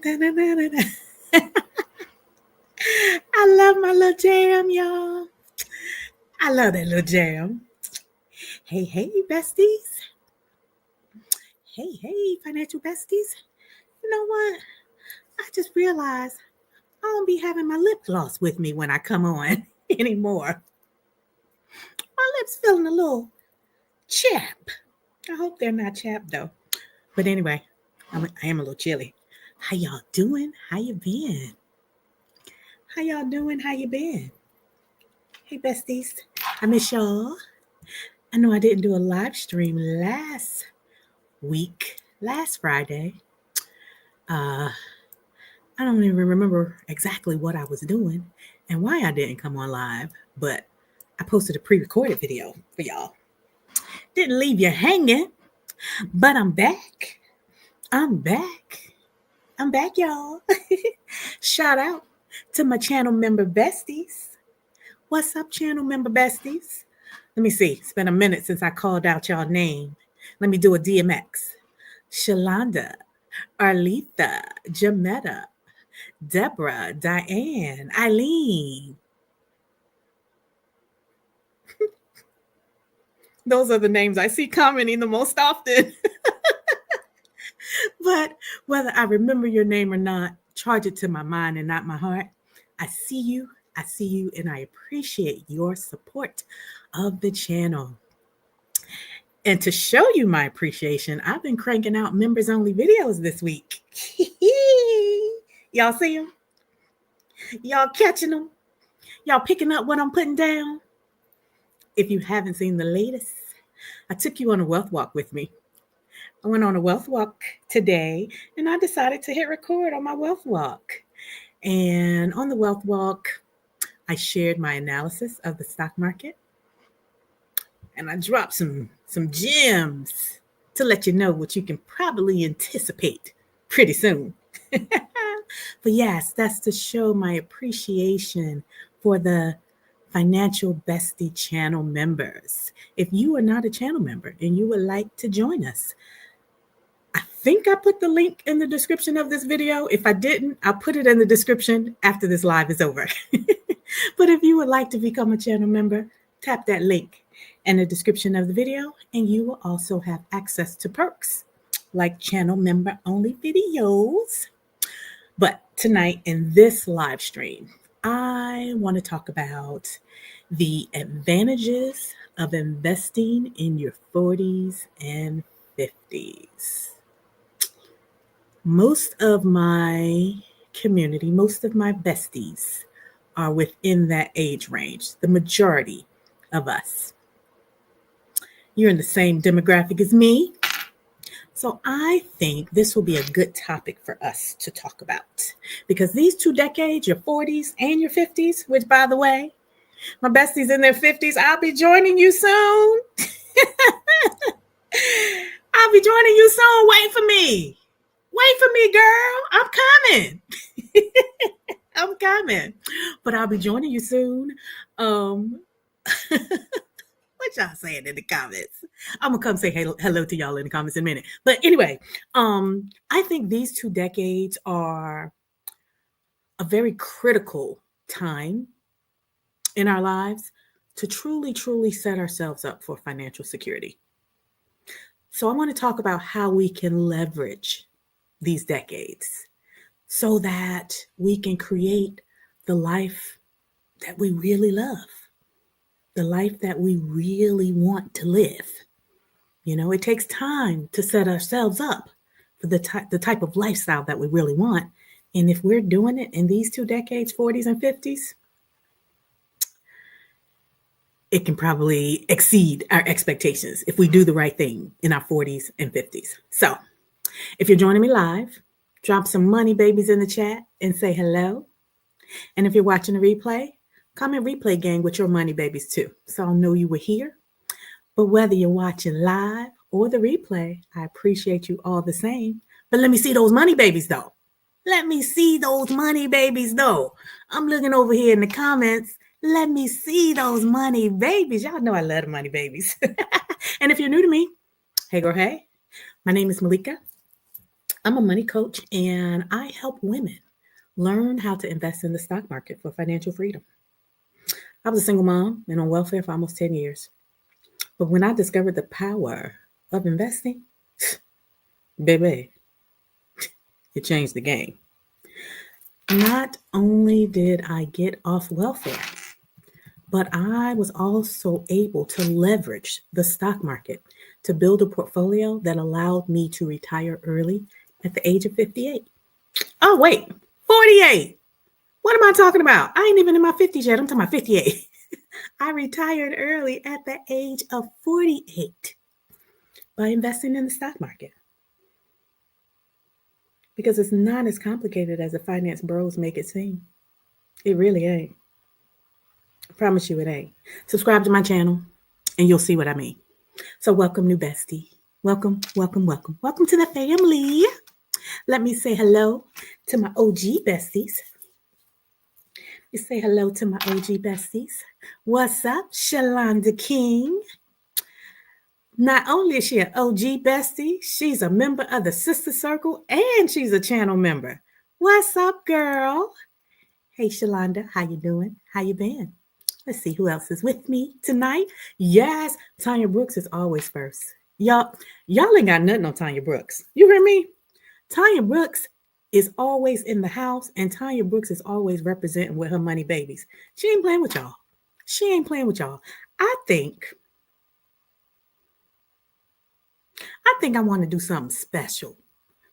I love my little jam, y'all. I love that little jam. Hey, hey, besties. Hey, financial besties. You know what? I just realized I don't be having my lip gloss with me when I come on anymore. My lips feeling a little chapped. I hope they're not chapped though. But anyway, I am a little chilly. How y'all doing? How you been? How y'all doing? How you been? Hey, besties. I miss y'all. I know I didn't do a live stream last Friday. Uh, I don't even remember exactly what I was doing and why I didn't come on live, but I posted a pre-recorded video for y'all. Didn't leave you hanging, but I'm back. I'm back, y'all. Shout out to my channel member besties. What's up, channel member besties? Let me see. It's been a minute since I called out y'all name. Let me do a DMX. Shalonda, Arletha, Jametta, Deborah, Diane, Eileen. Those are the names I see commenting the most often. But whether I remember your name or not, charge it to my mind and not my heart. I see you, and I appreciate your support of the channel. And to show you my appreciation, I've been cranking out members-only videos this week. Y'all see them? Y'all catching them? Y'all picking up what I'm putting down? If you haven't seen the latest, I took you on a wealth walk with me. I went on a wealth walk today, and I decided to hit record on my wealth walk. And on the wealth walk, I shared my analysis of the stock market, and I dropped some gems to let you know what you can probably anticipate pretty soon. But yes, that's to show my appreciation for the Financial Bestie channel members. If you are not a channel member and you would like to join us, I think I put the link in the description of this video. If I didn't, I'll put it in the description after this live is over. But if you would like to become a channel member, tap that link in the description of the video, and you will also have access to perks like channel member only videos. But tonight in this live stream, I want to talk about the advantages of investing in your 40s and 50s. Most of my community, most of my besties are within that age range, the majority of us. You're in the same demographic as me. So I think this will be a good topic for us to talk about, because these 2 decades, your 40s and your 50s, which by the way, my besties in their 50s, I'll be joining you soon. I'll be joining you soon. Wait for me. Wait for me, girl. I'm coming. I'm coming. But I'll be joining you soon. What y'all saying in the comments? I'm gonna come say hello to y'all in the comments in a minute. But anyway, I think these 2 decades are a very critical time in our lives to truly set ourselves up for financial security. So I want to talk about how we can leverage these decades so that we can create the life that we really love, the life that we really want to live. You know, it takes time to set ourselves up for the type of lifestyle that we really want. And if we're doing it in these 2 decades, 40s and 50s, it can probably exceed our expectations if we do the right thing in our 40s and 50s. So if you're joining me live, drop some money babies in the chat and say hello. And if you're watching the replay, comment replay gang with your money babies too, so I'll know you were here. But whether you're watching live or the replay, I appreciate you all the same. But let me see those money babies though. Let me see those money babies though. I'm looking over here in the comments. Let me see those money babies. Y'all know I love the money babies. And if you're new to me, hey girl, hey. My name is Malika. I'm a money coach and I help women learn how to invest in the stock market for financial freedom. I was a single mom and on welfare for almost 10 years. But when I discovered the power of investing, baby, it changed the game. Not only did I get off welfare, but I was also able to leverage the stock market to build a portfolio that allowed me to retire early at the age of 58. Oh, wait, 48. What am I talking about? I ain't even in my 50s yet. I'm talking about 58. I retired early at the age of 48 by investing in the stock market because it's not as complicated as the finance bros make it seem. It really ain't. I promise you it ain't. Subscribe to my channel and you'll see what I mean. So welcome, new bestie. Welcome, welcome, welcome. Welcome to the family. Let me say hello to my OG besties. You say hello to my OG besties. What's up, Shalonda King? Not only is she an OG bestie, she's a member of the Sister Circle and she's a channel member. What's up, girl? Hey, Shalonda, how you doing? How you been? Let's see who else is with me tonight. Yes, Tanya Brooks is always first. Y'all ain't got nothing on Tanya Brooks. You hear me? Tanya Brooks is always in the house, and Tanya Brooks is always representing with her money babies. She ain't playing with y'all. She ain't playing with y'all. I think I want to do something special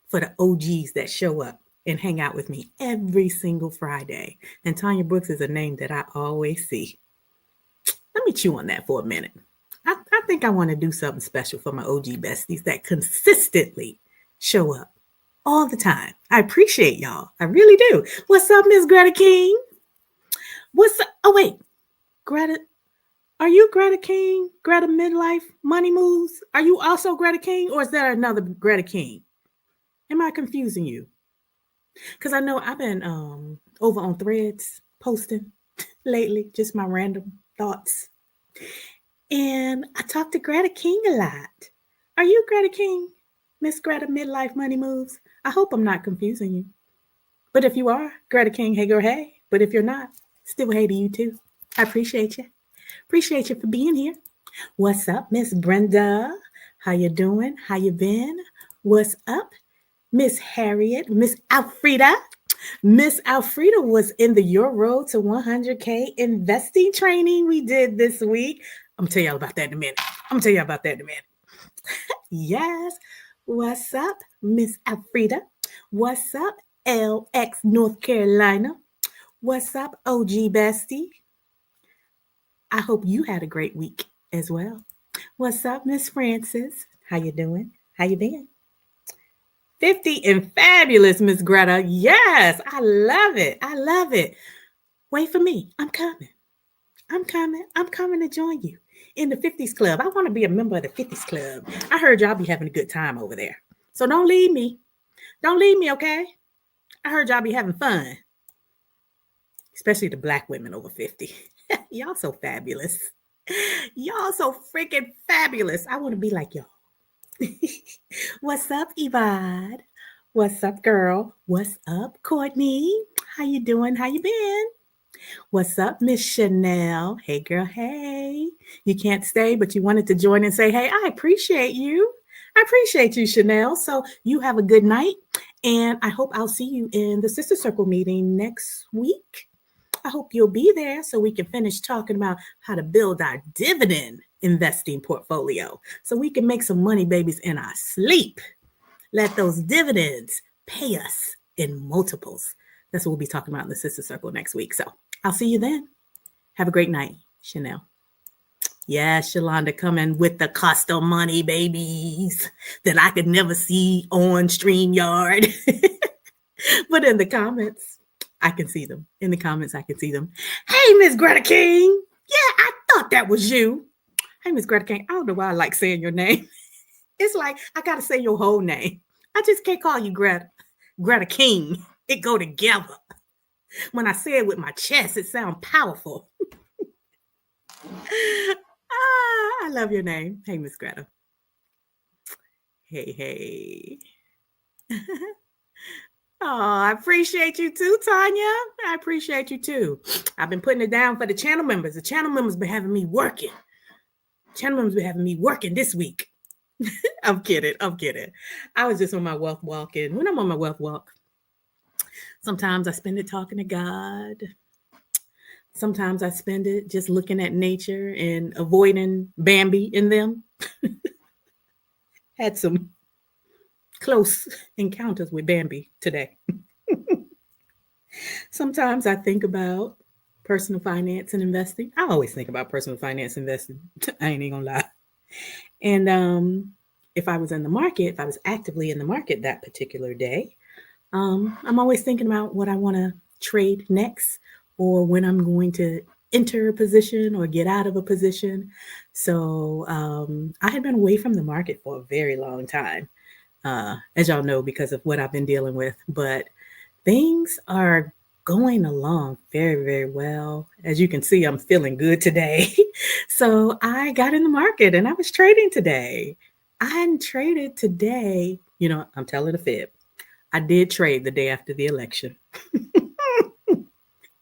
for the OGs that show up and hang out with me every single Friday. And Tanya Brooks is a name that I always see. Let me chew on that for a minute. I think I want to do something special for my OG besties that consistently show up all the time. I appreciate y'all. I really do. What's up, Miss Greta King? What's up? Oh, wait. Greta, are you Greta King? Greta Midlife Money Moves? Are you also Greta King or is there another Greta King? Am I confusing you? Because I know I've been over on Threads posting lately, just my random thoughts. And I talk to Greta King a lot. Are you Greta King? Miss Greta Midlife Money Moves? I hope I'm not confusing you. But if you are, Greta King, hey girl, hey. But if you're not, still hey to you too. I appreciate you. Appreciate you for being here. What's up, Miss Brenda? How you doing? How you been? What's up, Miss Harriet? Miss Alfreda? Miss Alfreda was in the Your Road to 100K investing training we did this week. I'm gonna tell y'all about that in a minute. Yes. What's up, Miss Alfreda? What's up, LX North Carolina? What's up, OG Bestie? I hope you had a great week as well. What's up, Miss Francis? How you doing? How you been? 50 and fabulous, Miss Greta. Yes, I love it. I love it. Wait for me. I'm coming. I'm coming to join you in the 50s Club. I want to be a member of the 50s Club. I heard y'all be having a good time over there. So don't leave me. Don't leave me, okay? I heard y'all be having fun. Especially the black women over 50. Y'all so fabulous. Y'all so freaking fabulous. I want to be like y'all. What's up, Yvonne? What's up, girl? What's up, Courtney? How you doing? How you been? What's up, Miss Chanel? Hey, girl, hey. You can't stay, but you wanted to join and say, hey, I appreciate you. I appreciate you, Chanel. So you have a good night, and I hope I'll see you in the Sister Circle meeting next week. I hope you'll be there so we can finish talking about how to build our dividend investing portfolio so we can make some money babies in our sleep. Let those dividends pay us in multiples. That's what we'll be talking about in the Sister Circle next week. So I'll see you then. Have a great night, Chanel. Yeah, Shalonda coming with the custom money babies that I could never see on StreamYard. But in the comments, I can see them. In the comments, I can see them. Hey, Miss Greta King. Yeah, I thought that was you. Hey, Miss Greta King. I don't know why I like saying your name. It's like I got to say your whole name. I just can't call you Greta King. It go together. When I say it with my chest, it sounds powerful. I love your name. Hey, Miss Greta. Hey, hey. Oh, I appreciate you too, Tanya. I appreciate you too. I've been putting it down for the channel members. The channel members been having me working. Channel members been having me working this week. I'm kidding. I'm kidding. I was just on my wealth walk, and when I'm on my wealth walk, sometimes I spend it talking to God. Sometimes I spend it just looking at nature and avoiding Bambi in them. Had some close encounters with Bambi today. Sometimes I think about personal finance and investing. I always think about personal finance investing. I ain't even gonna lie. And if I was in the market, if I was actively in the market that particular day, I'm always thinking about what I want to trade next or when I'm going to enter a position or get out of a position. So I had been away from the market for a very long time, as y'all know, because of what I've been dealing with. But things are going along very, very well. As you can see, I'm feeling good today. So I got in the market and I was trading today. I hadn't traded today. You know, I'm telling a fib. I did trade the day after the election.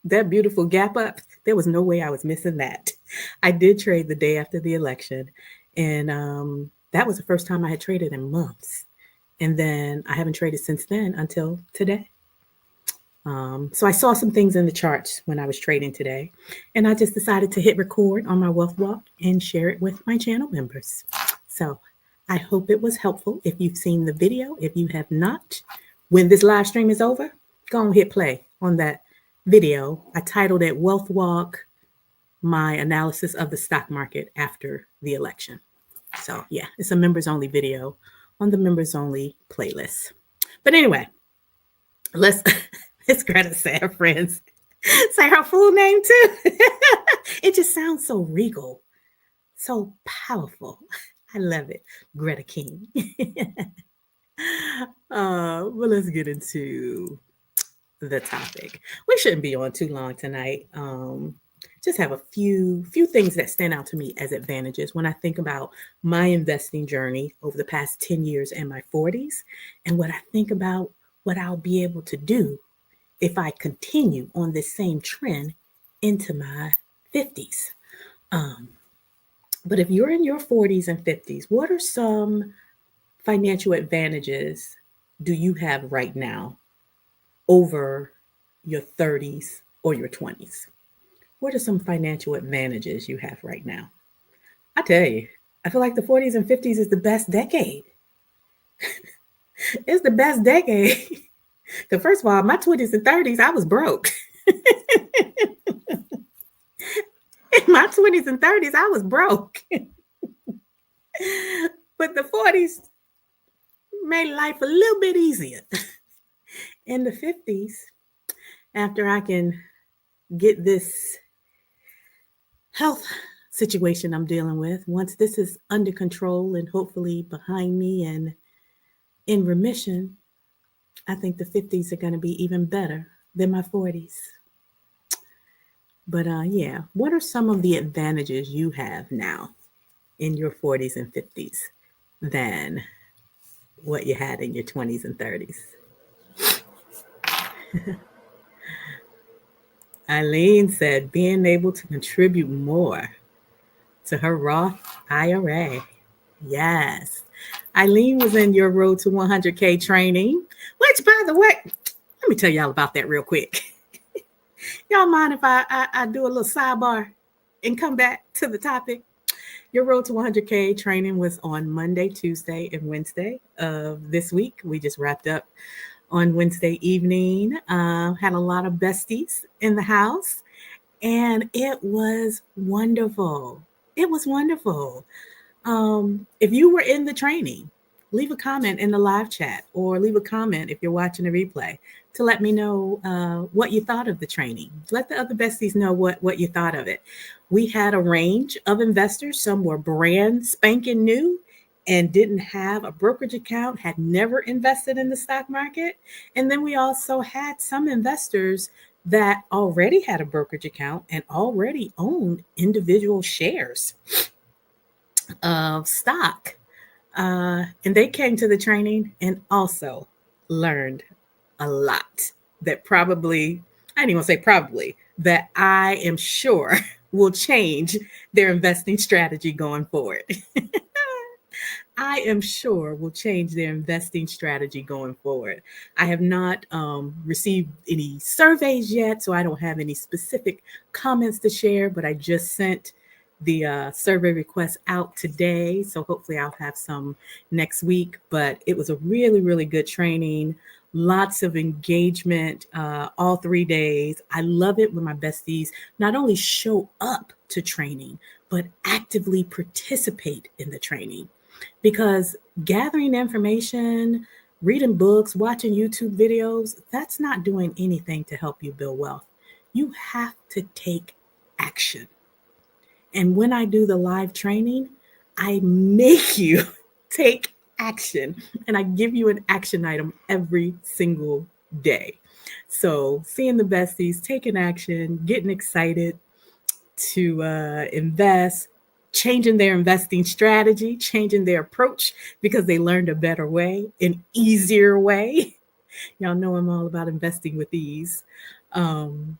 That beautiful gap up, there was no way I was missing that. I did trade the day after the election. And that was the first time I had traded in months. And then I haven't traded since then until today. So I saw some things in the charts when I was trading today, and I just decided to hit record on my Wealth Walk and share it with my channel members. So I hope it was helpful. If you've seen the video, if you have not, when this live stream is over, go and hit play on that video. I titled it Wealth Walk, my analysis of the stock market after the election. So yeah, it's a members only video on the members only playlist. But anyway, let's Miss Greta say her friends. Say her full name too. It just sounds so regal, so powerful. I love it. Greta King. Well, let's get into the topic. We shouldn't be on too long tonight. Just have a few things that stand out to me as advantages when I think about my investing journey over the past 10 years and my 40s, and what I think about what I'll be able to do if I continue on this same trend into my 50s. But if you're in your 40s and 50s, what are some financial advantages do you have right now over your 30s or your 20s? What are some financial advantages you have right now? I tell you, I feel like the 40s and 50s is the best decade. It's the best decade. Because first of all, my 20s and 30s, I was broke. In my 20s and 30s, I was broke. But the 40s made life a little bit easier. In the 50s, after I can get this health situation I'm dealing with, once this is under control and hopefully behind me and in remission, I think the 50s are going to be even better than my 40s. But yeah, what are some of the advantages you have now in your 40s and 50s than what you had in your 20s and 30s? Eileen said being able to contribute more to her Roth IRA. Yes. Eileen was in your Road to 100K training, which, by the way, let me tell y'all about that real quick. Y'all mind if I do a little sidebar and come back to the topic? Your Road to 100K training was on Monday, Tuesday, and Wednesday of this week. We just wrapped up on Wednesday evening. Had a lot of besties in the house, and it was wonderful. It was wonderful. If you were in the training, leave a comment in the live chat or leave a comment if you're watching the replay to let me know what you thought of the training. Let the other besties know what you thought of it. We had a range of investors. Some were brand spanking new and didn't have a brokerage account, had never invested in the stock market. And then we also had some investors that already had a brokerage account and already owned individual shares of stock. And they came to the training and also learned a lot that probably, I didn't even say probably, that I am sure will change their investing strategy going forward. I am sure will change their investing strategy going forward. I have not received any surveys yet, so I don't have any specific comments to share, but I just sent the survey request out today. So hopefully I'll have some next week. But it was a really, really good training. Lots of engagement all 3 days. I love it when my besties not only show up to training, but actively participate in the training, because gathering information, reading books, watching YouTube videos, that's not doing anything to help you build wealth. You have to take action. And when I do the live training, I make you take action and I give you an action item every single day. So, seeing the besties, taking action, getting excited to invest, changing their investing strategy, changing their approach because they learned a better way, an easier way. Y'all know I'm all about investing with ease. Um,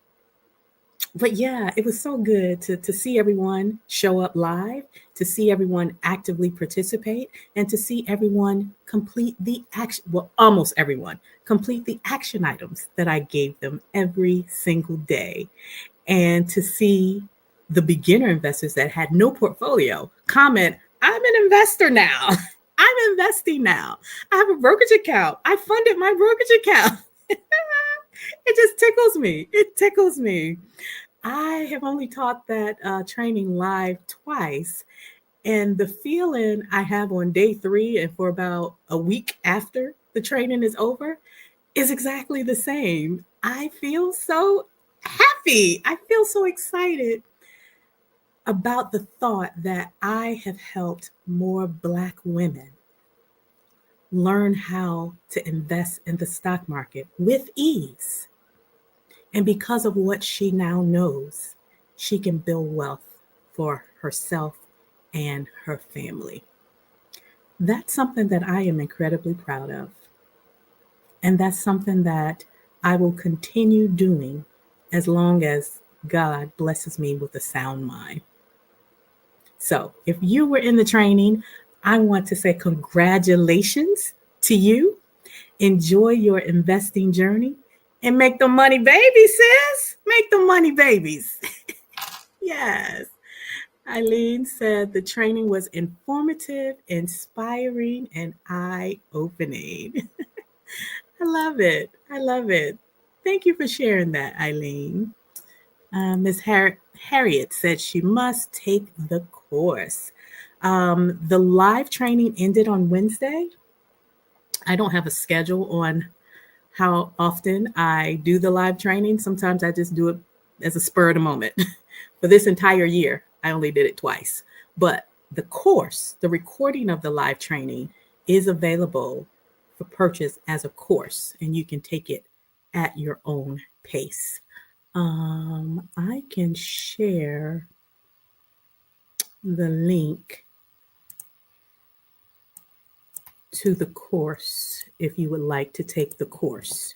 but yeah, it was so good to see everyone show up live, to see everyone actively participate, and to see everyone complete the action. Well, almost everyone complete the action items that I gave them every single day, and to see the beginner investors that had no portfolio comment, I'm an investor now. I'm investing now. I have a brokerage account. I funded my brokerage account. It just tickles me. It tickles me. I have only taught that training live twice. And the feeling I have on day 3 and for about a week after the training is over is exactly the same. I feel so happy. I feel so excited about the thought that I have helped more Black women learn how to invest in the stock market with ease. And because of what she now knows, she can build wealth for herself and her family. That's something that I am incredibly proud of. And that's something that I will continue doing as long as God blesses me with a sound mind. So if you were in the training, I want to say congratulations to you. Enjoy your investing journey and make the money babies, sis. Make the money babies. Yes. Eileen said the training was informative, inspiring, and eye-opening. I love it. I love it. Thank you for sharing that, Eileen. Miss Harriet said she must take the course. The live training ended on Wednesday. I don't have a schedule on how often I do the live training. Sometimes I just do it as a spur of the moment. For this entire year, I only did it twice. But the course, the recording of the live training is available for purchase as a course, and you can take it at your own pace. I can share the link to the course if you would like to take the course.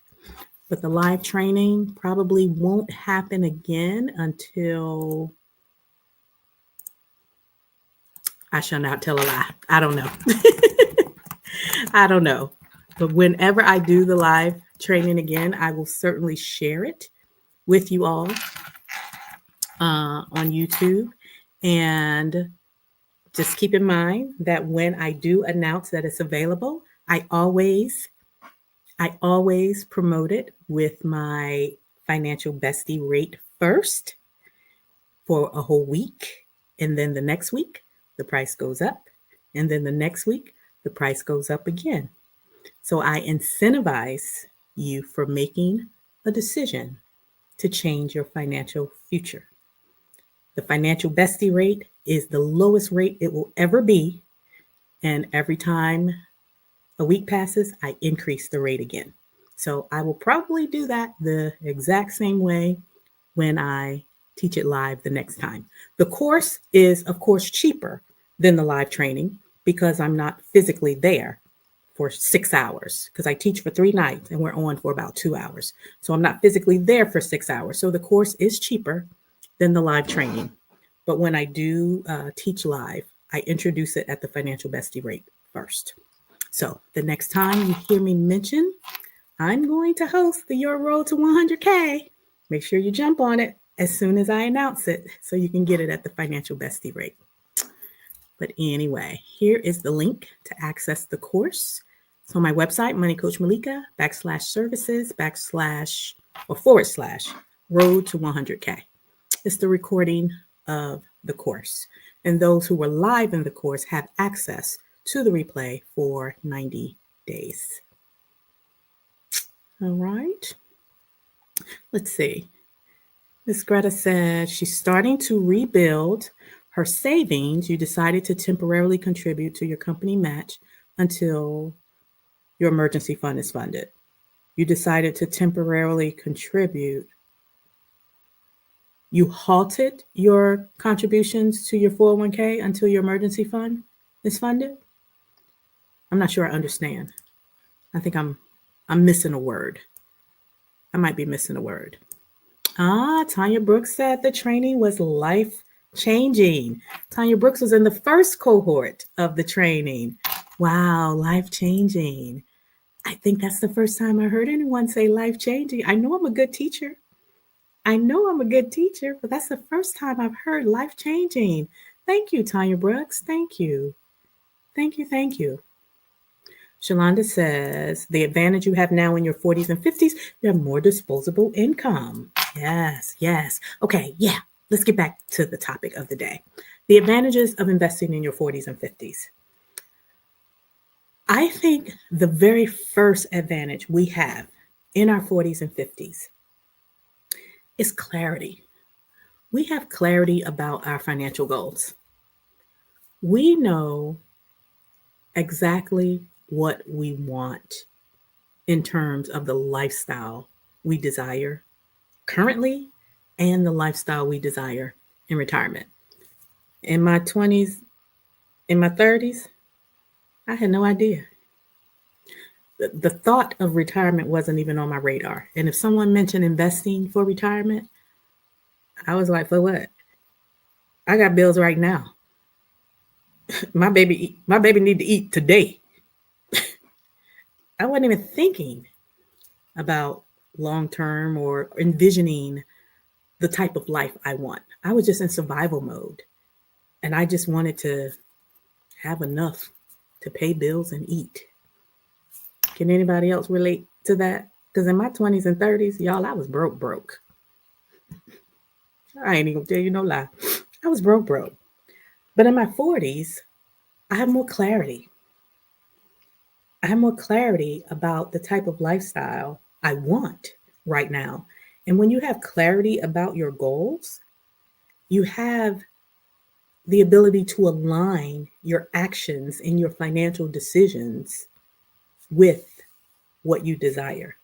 But the live training probably won't happen again until, I shall not tell a lie. I don't know. I don't know. But whenever I do the live training again, I will certainly share it with you all on YouTube. And just keep in mind that when I do announce that it's available, I always promote it with my financial bestie rate first for a whole week. And then the next week, the price goes up. And then the next week, the price goes up again. So I incentivize you for making a decision to change your financial future. The financial bestie rate is the lowest rate it will ever be. And every time a week passes, I increase the rate again. So I will probably do that the exact same way when I teach it live the next time. The course is, of course, cheaper than the live training because I'm not physically there for 6 hours because I teach for 3 nights and we're on for about 2 hours. So I'm not physically there for 6 hours. So the course is cheaper than the live training. But when I do teach live, I introduce it at the financial bestie rate first. So the next time you hear me mention I'm going to host the Your Road to 100K, make sure you jump on it as soon as I announce it so you can get it at the financial bestie rate. But anyway, here is the link to access the course. So my website, Money Coach Malika, /services, / road to 100K. It's the recording of the course. And those who were live in the course have access to the replay for 90 days. All right. Let's see. Miss Greta said she's starting to rebuild her savings. You decided to temporarily contribute to your company match until your emergency fund is funded. You decided to temporarily contribute. You halted your contributions to your 401k until your emergency fund is funded. I'm not sure I understand. I think I'm missing a word. I might be missing a word. Tanya Brooks said the training was life-changing. Tanya Brooks was in the first cohort of the training. Wow, life-changing. I think that's the first time I heard anyone say life-changing. I know I'm a good teacher, but that's the first time I've heard life-changing. Thank you, Tanya Brooks. Thank you. Shalonda says, the advantage you have now in your 40s and 50s, you have more disposable income. Yes. Okay, yeah. Let's get back to the topic of the day. The advantages of investing in your 40s and 50s. I think the very first advantage we have in our 40s and 50s is clarity. We have clarity about our financial goals. We know exactly what we want in terms of the lifestyle we desire currently and the lifestyle we desire in retirement. In my 20s, in my 30s, I had no idea. The thought of retirement wasn't even on my radar. And if someone mentioned investing for retirement, I was like, for what? I got bills right now. My baby need to eat today. I wasn't even thinking about long term or envisioning the type of life I want. I was just in survival mode. And I just wanted to have enough to pay bills and eat. Can anybody else relate to that? Because in my 20s and 30s, y'all, I was broke. I ain't even gonna tell you no lie. I was broke. But in my 40s, I have more clarity. I have more clarity about the type of lifestyle I want right now. And when you have clarity about your goals, you have the ability to align your actions and your financial decisions with what you desire.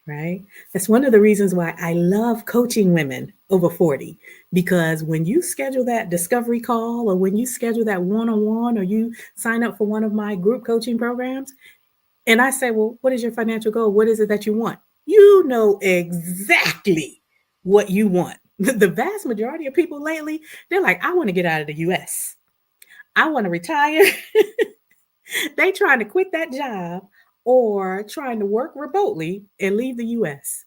Right? That's one of the reasons why I love coaching women over 40, because when you schedule that discovery call or when you schedule that one-on-one or you sign up for one of my group coaching programs and I say, well, what is your financial goal? What is it that you want? You know exactly what you want. The vast majority of people lately, they're like, I want to get out of the US. I want to retire. They trying to quit that job or trying to work remotely and leave the US.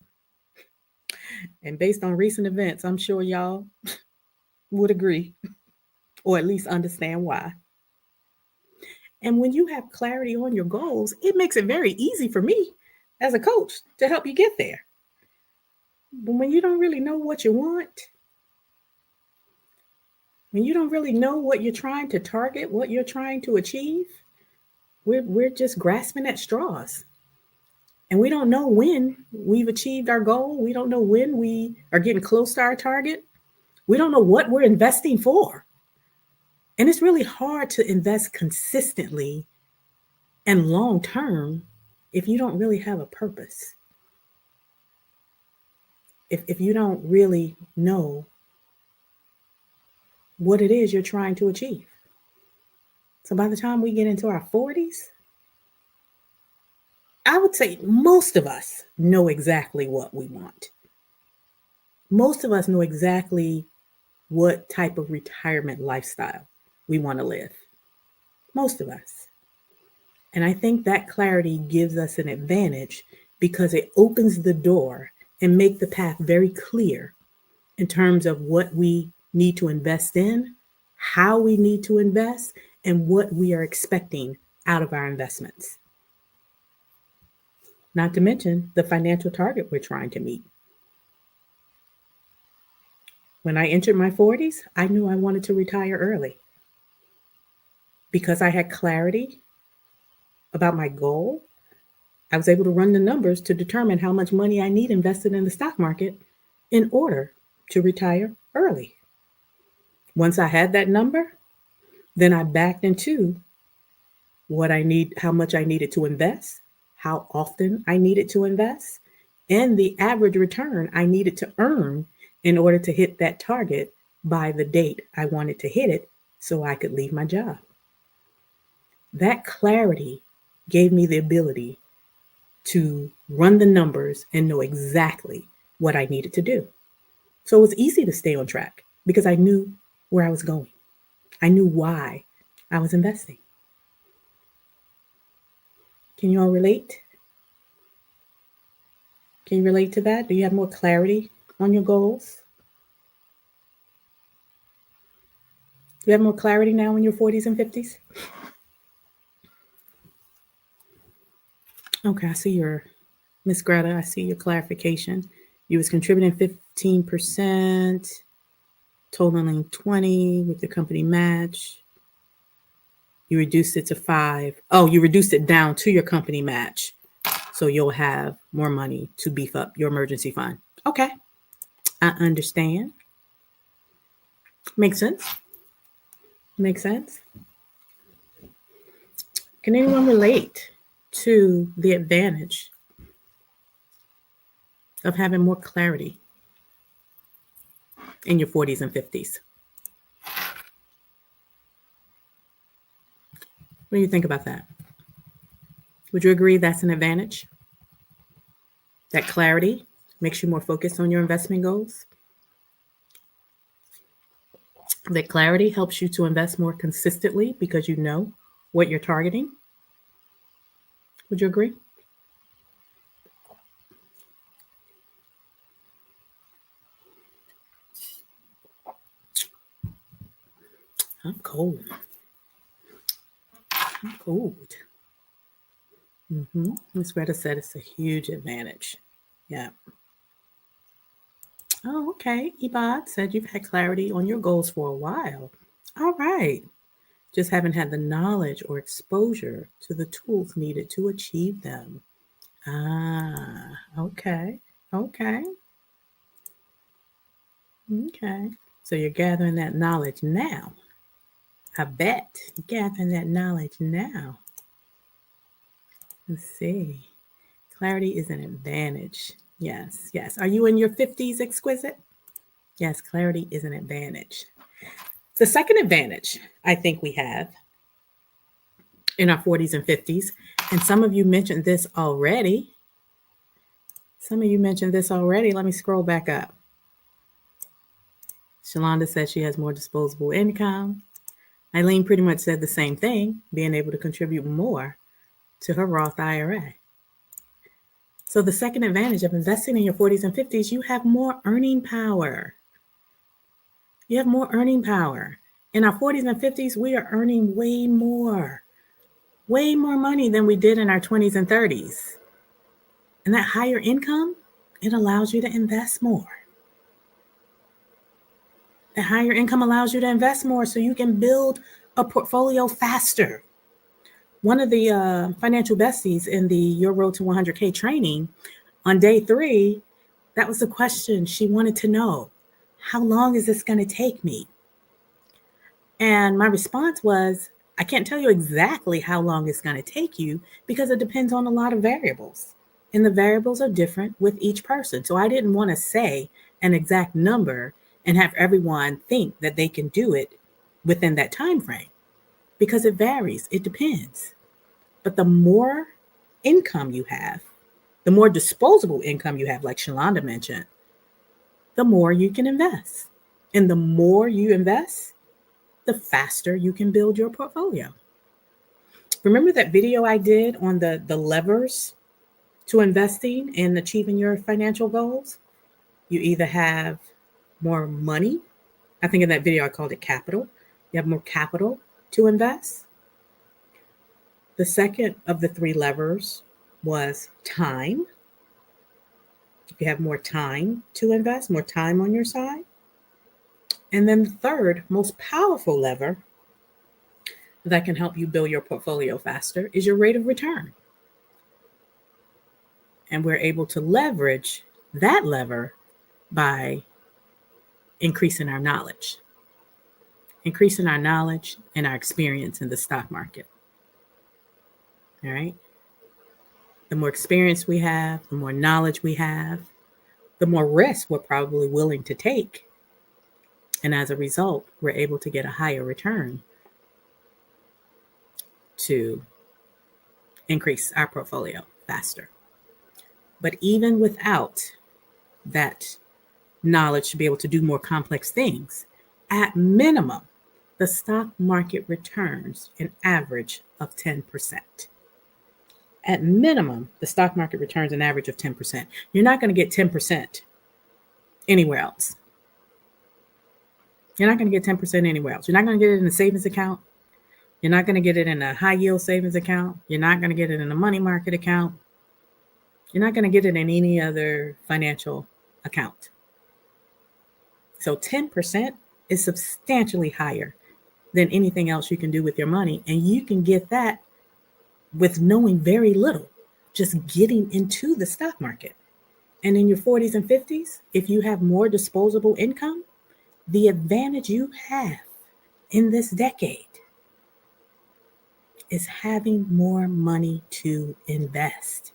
And based on recent events, I'm sure y'all would agree or at least understand why. And when you have clarity on your goals, it makes it very easy for me as a coach to help you get there. But when you don't really know what you want, when you don't really know what you're trying to target, what you're trying to achieve, we're just grasping at straws. And we don't know when we've achieved our goal. We don't know when we are getting close to our target. We don't know what we're investing for. And it's really hard to invest consistently and long term if you don't really have a purpose. If you don't really know what it is you're trying to achieve. So by the time we get into our 40s, I would say most of us know exactly what we want. Most of us know exactly what type of retirement lifestyle we want to live. Most of us. And I think that clarity gives us an advantage because it opens the door and make the path very clear in terms of what we need to invest in, how we need to invest, and what we are expecting out of our investments. Not to mention the financial target we're trying to meet. When I entered my 40s, I knew I wanted to retire early because I had clarity about my goal. I was able to run the numbers to determine how much money I need invested in the stock market in order to retire early. Once I had that number, then I backed into what I need, how much I needed to invest, how often I needed to invest, and the average return I needed to earn in order to hit that target by the date I wanted to hit it so I could leave my job. That clarity gave me the ability to run the numbers and know exactly what I needed to do. So it was easy to stay on track because I knew where I was going. I knew why I was investing. Can you all relate? Can you relate to that? Do you have more clarity on your goals? Do you have more clarity now in your 40s and 50s? Okay, I see your, Miss Greta, I see your clarification. You was contributing 15%, totaling 20 with the company match. You reduced it to 5. Oh, you reduced it down to your company match. So you'll have more money to beef up your emergency fund. Okay, I understand. Makes sense. Makes sense. Can anyone relate to the advantage of having more clarity in your 40s and 50s? What do you think about that? Would you agree that's an advantage? That clarity makes you more focused on your investment goals? That clarity helps you to invest more consistently because you know what you're targeting? Would you agree? I'm cold. I'm cold. Miss Greta said it's a huge advantage. Yeah. Oh, okay. Ibad said you've had clarity on your goals for a while. All right. Just haven't had the knowledge or exposure to the tools needed to achieve them. Ah, okay. Okay. Okay. So you're gathering that knowledge now. I bet you're gathering that knowledge now. Let's see. Clarity is an advantage. Yes, yes. Are you in your 50s, exquisite? Yes, clarity is an advantage. The second advantage I think we have in our 40s and 50s, and some of you mentioned this already. Some of you mentioned this already. Let me scroll back up. Shalonda said she has more disposable income. Eileen pretty much said the same thing, being able to contribute more to her Roth IRA. So the second advantage of investing in your 40s and 50s, you have more earning power. You have more earning power. In our 40s and 50s, we are earning way more money than we did in our 20s and 30s. And that higher income, it allows you to invest more. That higher income allows you to invest more so you can build a portfolio faster. One of the financial besties in the Your Road to 100K training on day 3, that was the question she wanted to know. How long is this going to take me? And my response was, I can't tell you exactly how long it's going to take you because it depends on a lot of variables. And the variables are different with each person. So I didn't want to say an exact number and have everyone think that they can do it within that time frame. because it varies, it depends. But the more income you have, the more disposable income you have, like Shalonda mentioned, the more you can invest. And the more you invest, the faster you can build your portfolio. Remember that video I did on the levers to investing and achieving your financial goals? You either have more money. I think in that video I called it capital. You have more capital to invest. The second of the three levers was time. If you have more time to invest, more time on your side. And then the third most powerful lever that can help you build your portfolio faster is your rate of return. And we're able to leverage that lever by increasing our knowledge and our experience in the stock market. All right. The more experience we have, the more knowledge we have, the more risk we're probably willing to take. And as a result, we're able to get a higher return to increase our portfolio faster. But even without that knowledge to be able to do more complex things, at minimum, the stock market returns an average of 10%. At minimum, the stock market returns an average of 10%. You're not going to get 10% anywhere else. You're not going to get 10% anywhere else. You're not going to get it in a savings account. You're not going to get it in a high yield savings account. You're not going to get it in a money market account. You're not going to get it in any other financial account. So 10% is substantially higher than anything else you can do with your money. And you can get that with knowing very little, just getting into the stock market. And in your 40s and 50s, if you have more disposable income, the advantage you have in this decade is having more money to invest.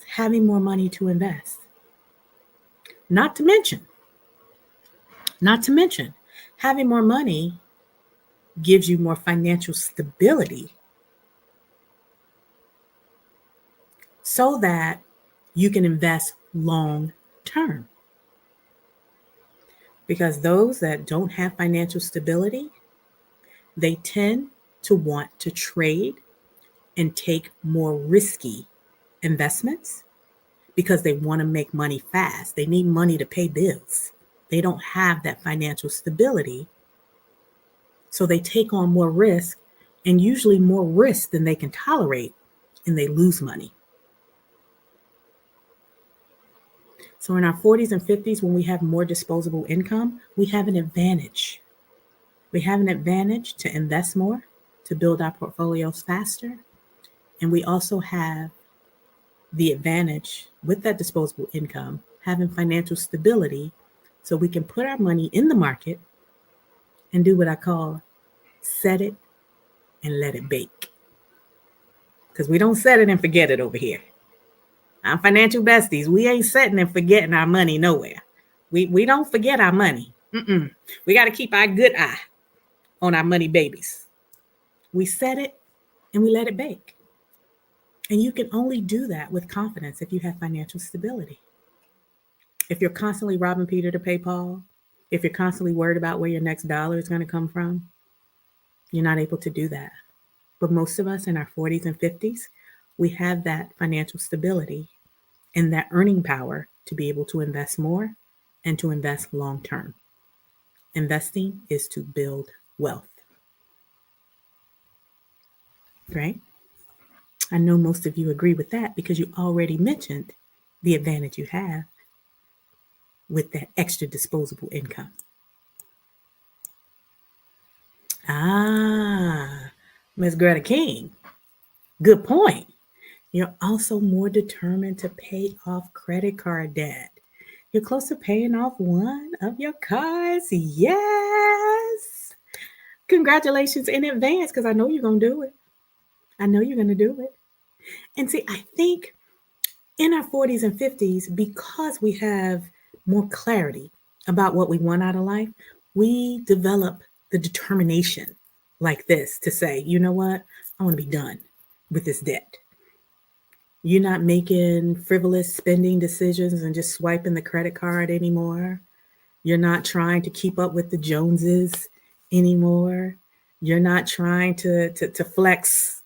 Having more money to invest. Not to mention, having more money gives you more financial stability so that you can invest long term. Because those that don't have financial stability, they tend to want to trade and take more risky investments because they want to make money fast. They need money to pay bills. They don't have that financial stability. So they take on more risk, and usually more risk than they can tolerate, and they lose money. So in our 40s and 50s, when we have more disposable income, we have an advantage. We have an advantage to invest more, to build our portfolios faster. And we also have the advantage with that disposable income, having financial stability, so we can put our money in the market and do what I call set it and let it bake. Because we don't set it and forget it over here. Our financial besties, we ain't setting and forgetting our money nowhere. We don't forget our money. We got to keep our good eye on our money babies. We set it and we let it bake. And you can only do that with confidence if you have financial stability. If you're constantly robbing Peter to pay Paul, if you're constantly worried about where your next dollar is going to come from, you're not able to do that. But most of us in our 40s and 50s, we have that financial stability and that earning power to be able to invest more and to invest long term. Investing is to build wealth. Right? I know most of you agree with that because you already mentioned the advantage you have with that extra disposable income. Ms. Greta King, good point. You're also more determined to pay off credit card debt. You're close to paying off one of your cards. Yes. Congratulations in advance, because I know you're going to do it. And see, I think in our 40s and 50s, because we have more clarity about what we want out of life, we develop the determination like this to say, you know what? I want to be done with this debt. You're not making frivolous spending decisions and just swiping the credit card anymore. You're not trying to keep up with the Joneses anymore. You're not trying to flex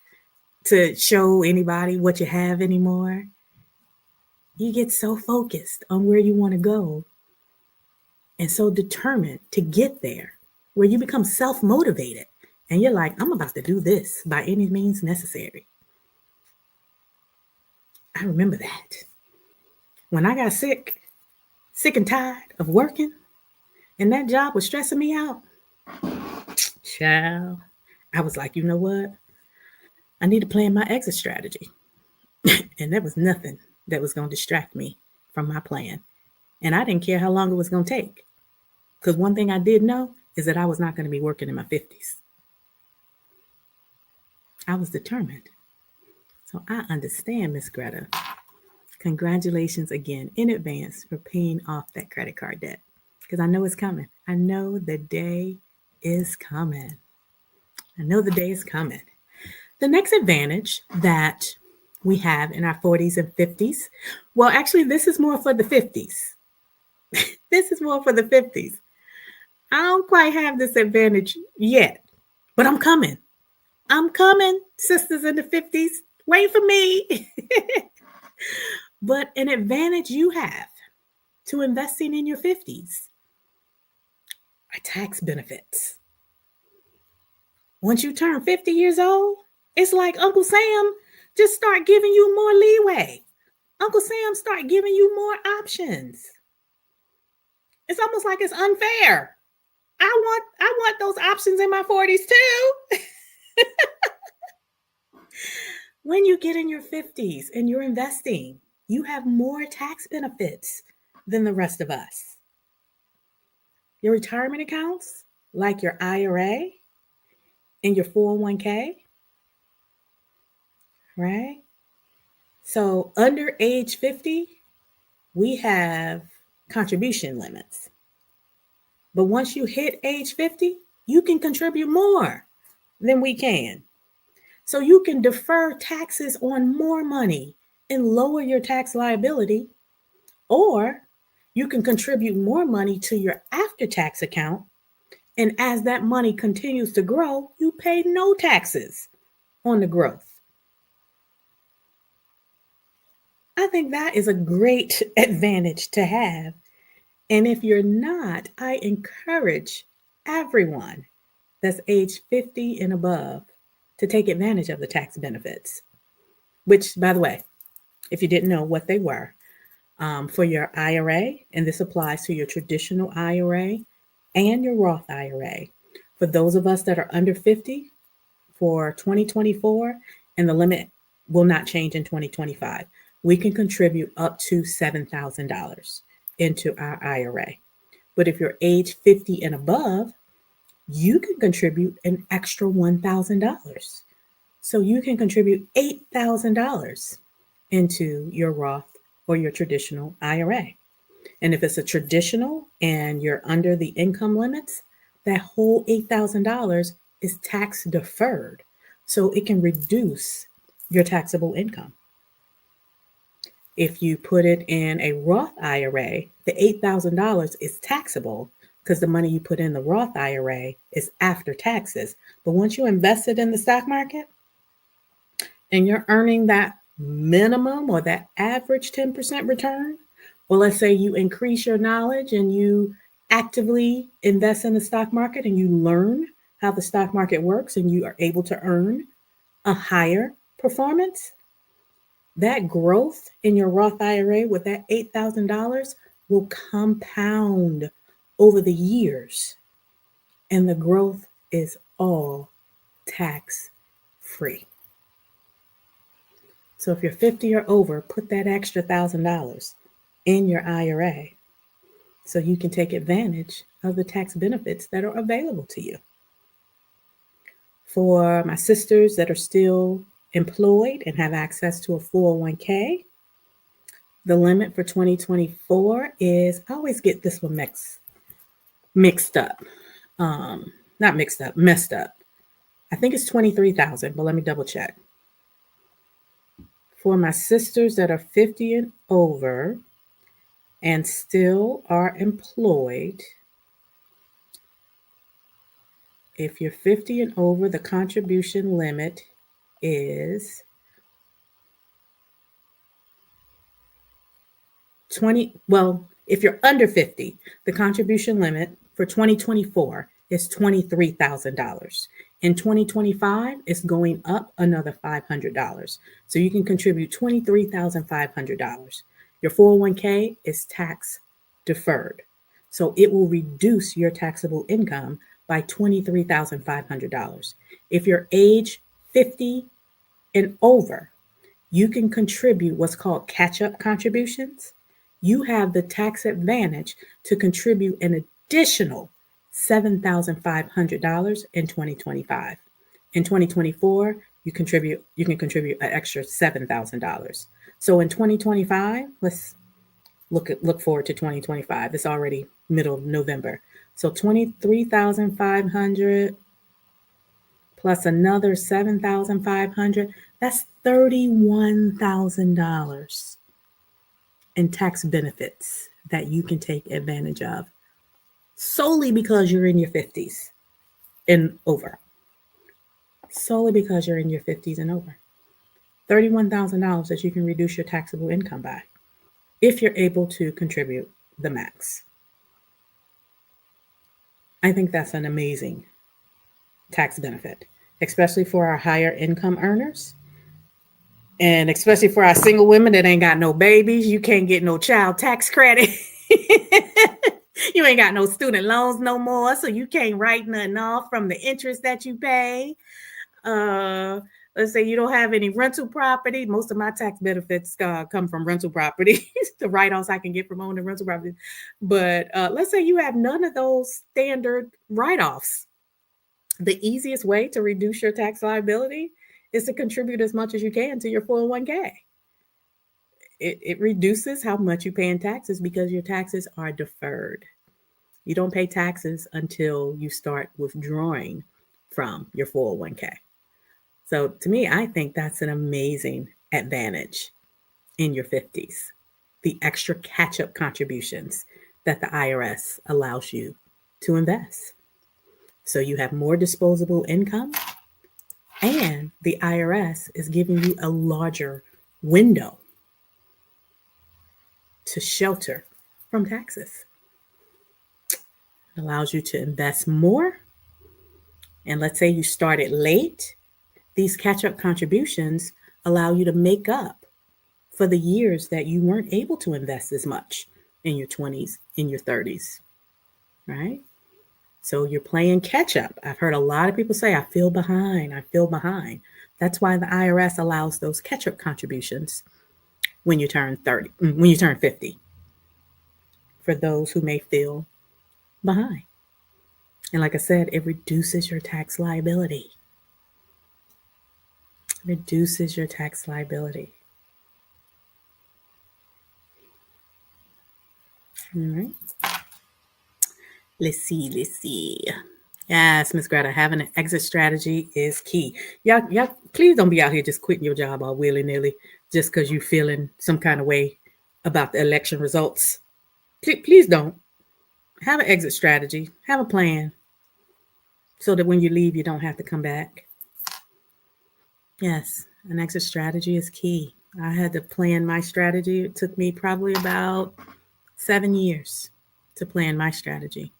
to show anybody what you have anymore. You get so focused on where you want to go and so determined to get there where you become self motivated and you're like, I'm about to do this by any means necessary. I remember that when I got sick and tired of working, and that job was stressing me out. Child, I was like, you know what? I need to plan my exit strategy. And there was nothing that was going to distract me from my plan. And I didn't care how long it was going to take. Because one thing I did know is that I was not going to be working in my 50s. I was determined. So I understand, Miss Greta. Congratulations again in advance for paying off that credit card debt. Because I know it's coming. I know the day is coming. I know the day is coming. The next advantage that we have in our 40s and 50s, well, actually, this is more for the 50s. This is more for the 50s. I don't quite have this advantage yet, but I'm coming. I'm coming, sisters in the 50s. Wait for me. But an advantage you have to investing in your 50s are tax benefits. Once you turn 50 years old, it's like Uncle Sam just start giving you more leeway. Uncle Sam start giving you more options. It's almost like it's unfair. I want those options in my 40s too. When you get in your 50s and you're investing, you have more tax benefits than the rest of us. Your retirement accounts, like your IRA and your 401k, right? So under age 50, we have contribution limits. But once you hit age 50, you can contribute more than we can. So you can defer taxes on more money and lower your tax liability, or you can contribute more money to your after tax account. And as that money continues to grow, you pay no taxes on the growth. I think that is a great advantage to have. And if you're not, I encourage everyone that's age 50 and above to take advantage of the tax benefits, which, by the way, if you didn't know what they were, for your IRA, and this applies to your traditional IRA and your Roth IRA. For those of us that are under 50 for 2024, and the limit will not change in 2025, we can contribute up to $7,000 into our IRA. But if you're age 50 and above, you can contribute an extra $1,000. So you can contribute $8,000 into your Roth or your traditional IRA. And if it's a traditional and you're under the income limits, that whole $8,000 is tax deferred. So it can reduce your taxable income. If you put it in a Roth IRA, the $8,000 is taxable because the money you put in the Roth IRA is after taxes. But once you invest it in the stock market and you're earning that minimum or that average 10% return, or let's say you increase your knowledge and you actively invest in the stock market and you learn how the stock market works and you are able to earn a higher performance, that growth in your Roth IRA with that $8,000 will compound over the years. And the growth is all tax free. So if you're 50 or over, put that extra $1,000 in your IRA so you can take advantage of the tax benefits that are available to you. For my sisters that are still employed and have access to a 401k, the limit for 2024 is, I always get this one mixed up. not mixed up, messed up. I think it's 23,000, but let me double check. For my sisters that are 50 and over and still are employed, if you're 50 and over, the contribution limit is 20. Well, if you're under 50, the contribution limit for 2024 is $23,000. In 2025, it's going up another $500. So you can contribute $23,500. Your 401k is tax deferred. So it will reduce your taxable income by $23,500. If you're age 50 and over, you can contribute what's called catch up contributions. You have the tax advantage to contribute an additional $7,500 in 2025. In 2024, you can contribute an extra $7,000. So in 2025, let's look forward to 2025. It's already middle of November. So 23,500 plus another 7,500, that's $31,000 in tax benefits that you can take advantage of solely because you're in your 50s and over. Solely because you're in your 50s and over. $31,000 that you can reduce your taxable income by if you're able to contribute the max. I think that's an amazing tax benefit, especially for our higher income earners. And especially for our single women that ain't got no babies, you can't get no child tax credit. You ain't got no student loans no more, so you can't write nothing off from the interest that you pay. Let's say you don't have any rental property. Most of my tax benefits come from rental property, the write-offs I can get from owning rental property. But let's say you have none of those standard write-offs. The easiest way to reduce your tax liability is to contribute as much as you can to your 401k. It reduces how much you pay in taxes because your taxes are deferred. You don't pay taxes until you start withdrawing from your 401k. So to me, I think that's an amazing advantage in your 50s. The extra catch-up contributions that the IRS allows you to invest. So you have more disposable income, and the IRS is giving you a larger window to shelter from taxes. It allows you to invest more. And let's say you started late, these catch-up contributions allow you to make up for the years that you weren't able to invest as much in your 20s, in your 30s, right? So you're playing catch up. I've heard a lot of people say, I feel behind. I feel behind. That's why the IRS allows those catch up contributions when you turn 30, when you turn 50, for those who may feel behind. And like I said, it reduces your tax liability. Reduces your tax liability. All right. Let's see. Yes, Miss Greta, having an exit strategy is key. Y'all, please don't be out here just quitting your job all willy-nilly just because you're feeling some kind of way about the election results. Please don't. Have an exit strategy. Have a plan so that when you leave, you don't have to come back. Yes, an exit strategy is key. I had to plan my strategy. It took me probably about 7 years to plan my strategy.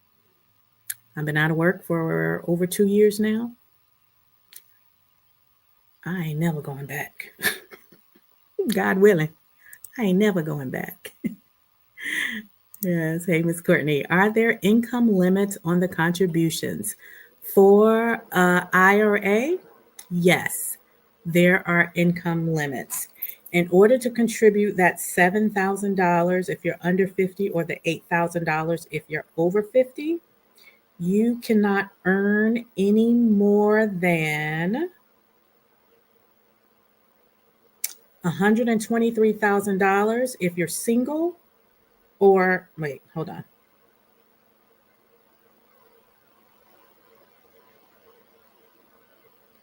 I've been out of work for over 2 years now. I ain't never going back. God willing, I ain't never going back. Yes. Hey, Miss Courtney, are there income limits on the contributions for IRA? Yes, there are income limits. In order to contribute that $7,000 if you're under 50 or the $8,000 if you're over 50, you cannot earn any more than $123,000 if you're single, or wait, hold on.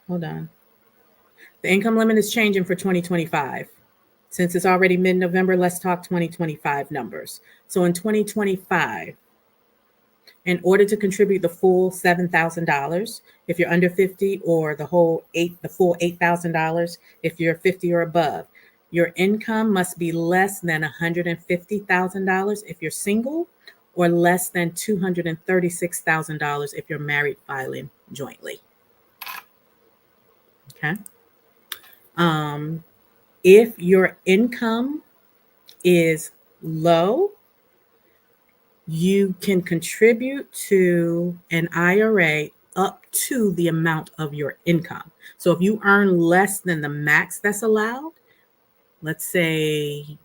hold on. The income limit is changing for 2025. Since it's already mid-November, let's talk 2025 numbers. So in 2025, in order to contribute the full $7,000, if you're under 50, or the full $8,000 if you're 50 or above, your income must be less than $150,000 if you're single, or less than $236,000 if you're married filing jointly. Okay. If your income is low, you can contribute to an IRA up to the amount of your income. So if you earn less than the max that's allowed, let's say,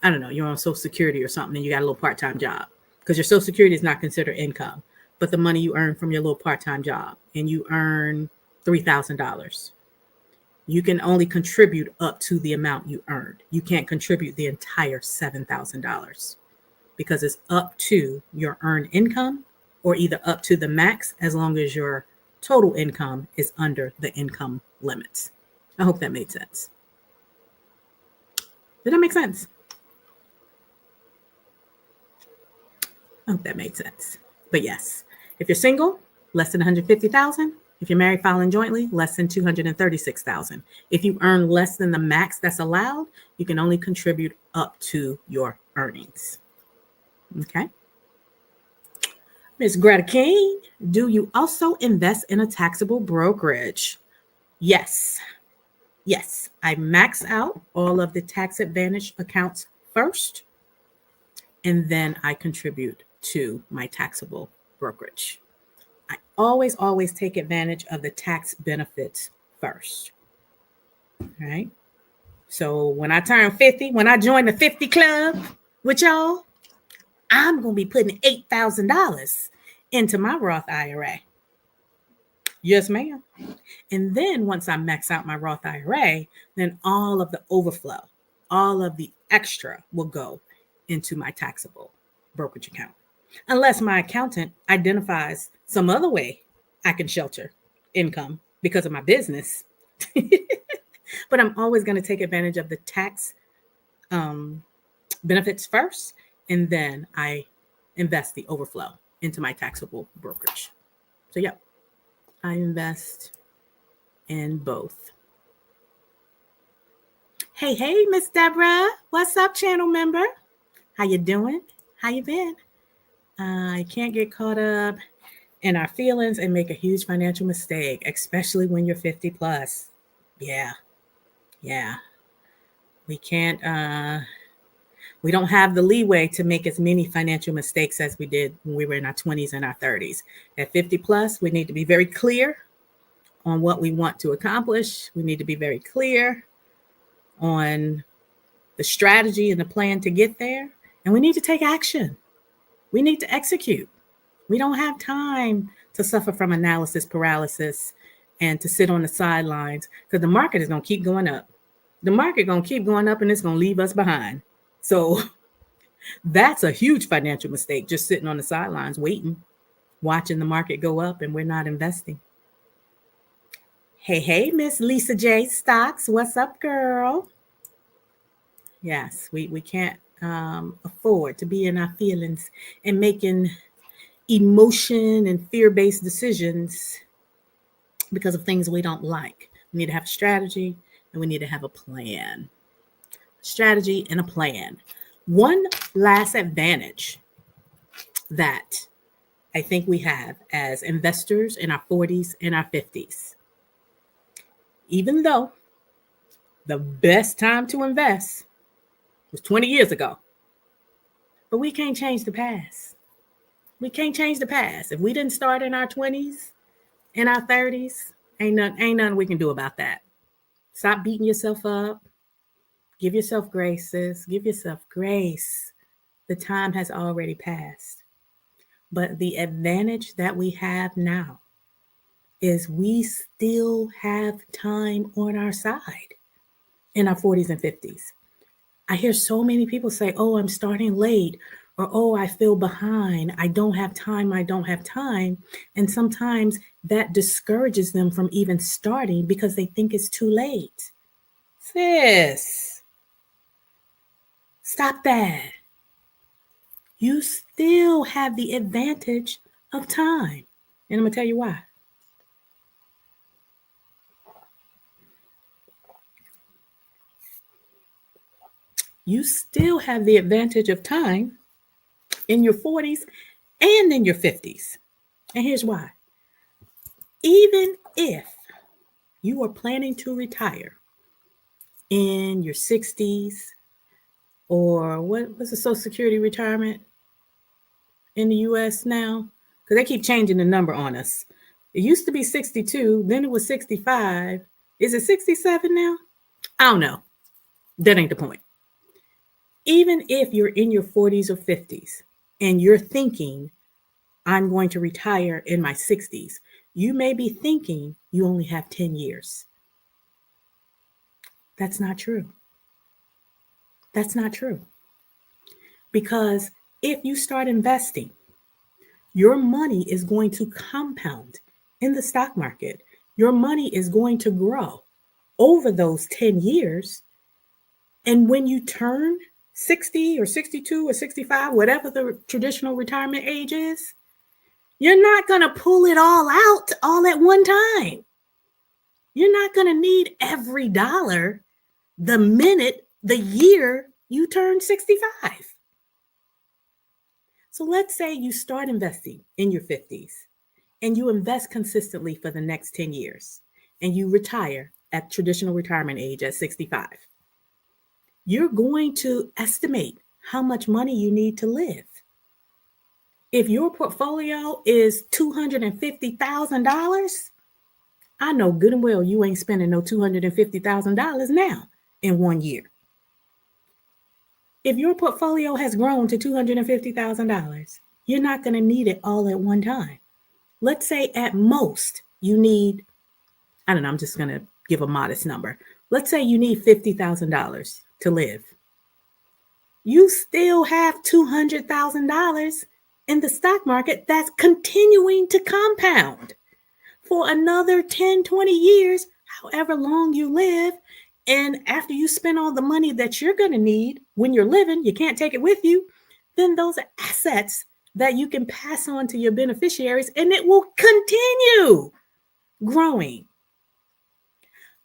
I don't know, you're on Social Security or something and you got a little part-time job, because your Social Security is not considered income, but the money you earn from your little part-time job, and you earn $3,000. You can only contribute up to the amount you earned. You can't contribute the entire $7,000, because it's up to your earned income, or either up to the max, as long as your total income is under the income limits. I hope that made sense. Did that make sense? I hope that made sense. But yes, if you're single, less than 150,000. If you're married filing jointly, less than 236,000. If you earn less than the max that's allowed, you can only contribute up to your earnings. Okay. Ms. Greta King, do you also invest in a taxable brokerage? Yes. Yes, I max out all of the tax advantage accounts first, and then I contribute to my taxable brokerage. I always take advantage of the tax benefits first. All right. So when I turn 50, when I join the 50 club with y'all, I'm going to be putting $8,000 into my Roth IRA. Yes, ma'am. And then once I max out my Roth IRA, then all of the overflow, all of the extra will go into my taxable brokerage account. Unless my accountant identifies some other way I can shelter income because of my business. But I'm always going to take advantage of the tax benefits first, and then I invest the overflow into my taxable brokerage. So, yeah, I invest in both. Hey, Miss Deborah, what's up, channel member? How you doing? How you been? I can't get caught up in our feelings and make a huge financial mistake, especially when you're 50 plus. Yeah. We can't, we don't have the leeway to make as many financial mistakes as we did when we were in our 20s and our 30s. At 50 plus, we need to be very clear on what we want to accomplish. We need to be very clear on the strategy and the plan to get there. And we need to take action. We need to execute. We don't have time to suffer from analysis paralysis and to sit on the sidelines, because the market is going to keep going up. The market going to keep going up, and it's going to leave us behind. So that's a huge financial mistake, just sitting on the sidelines waiting, watching the market go up, and we're not investing. Hey, Miss Lisa J. Stocks, what's up, girl? Yes, we can't afford to be in our feelings and making emotion and fear-based decisions because of things we don't like. We need to have a strategy, and we need to have a plan. Strategy and a plan. One last advantage that I think we have as investors in our 40s and our 50s, even though the best time to invest was 20 years ago, but we can't change the past. We can't change the past. If we didn't start in our 20s, in our 30s, ain't nothing we can do about that. Stop beating yourself up. Give yourself grace, sis. Give yourself grace. The time has already passed. But the advantage that we have now is we still have time on our side in our 40s and 50s. I hear so many people say, oh, I'm starting late, Or, oh, I feel behind. I don't have time. I don't have time. And sometimes that discourages them from even starting because they think it's too late. Sis, stop that. You still have the advantage of time. And I'm going to tell you why. You still have the advantage of time in your 40s and in your 50s. And here's why. Even if you are planning to retire in your 60s, or what's the Social Security retirement in the US now? Because they keep changing the number on us. It used to be 62, then it was 65. Is it 67 now? I don't know. That ain't the point. Even if you're in your 40s or 50s and you're thinking, I'm going to retire in my 60s, you may be thinking you only have 10 years. That's not true. That's not true. Because if you start investing, your money is going to compound in the stock market. Your money is going to grow over those 10 years. And when you turn 60 or 62 or 65, whatever the traditional retirement age is, you're not going to pull it all out all at one time. You're not going to need every dollar the minute, the year you turn 65. So let's say you start investing in your 50s and you invest consistently for the next 10 years and you retire at traditional retirement age at 65. You're going to estimate how much money you need to live. If your portfolio is $250,000, I know good and well you ain't spending no $250,000 now in 1 year. If your portfolio has grown to $250,000, you're not going to need it all at one time. Let's say at most you need, I don't know, I'm just going to give a modest number. Let's say you need $50,000 to live. You still have $200,000 in the stock market that's continuing to compound for another 10, 20 years, however long you live. And after you spend all the money that you're going to need when you're living, you can't take it with you, then those are assets that you can pass on to your beneficiaries and it will continue growing.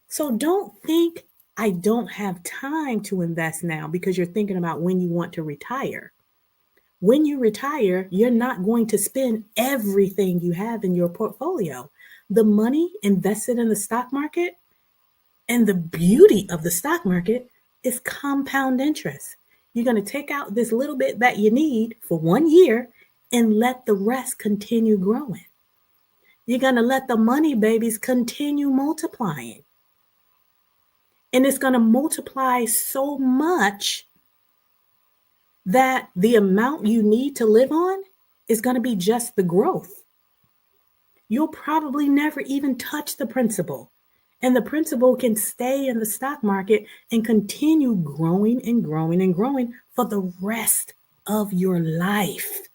So don't think I don't have time to invest now because you're thinking about when you want to retire. When you retire, you're not going to spend everything you have in your portfolio. The money invested in the stock market, and the beauty of the stock market is compound interest. You're going to take out this little bit that you need for 1 year and let the rest continue growing. You're going to let the money babies continue multiplying. And it's going to multiply so much that the amount you need to live on is going to be just the growth. You'll probably never even touch the principal. And the principal can stay in the stock market and continue growing and growing and growing for the rest of your life.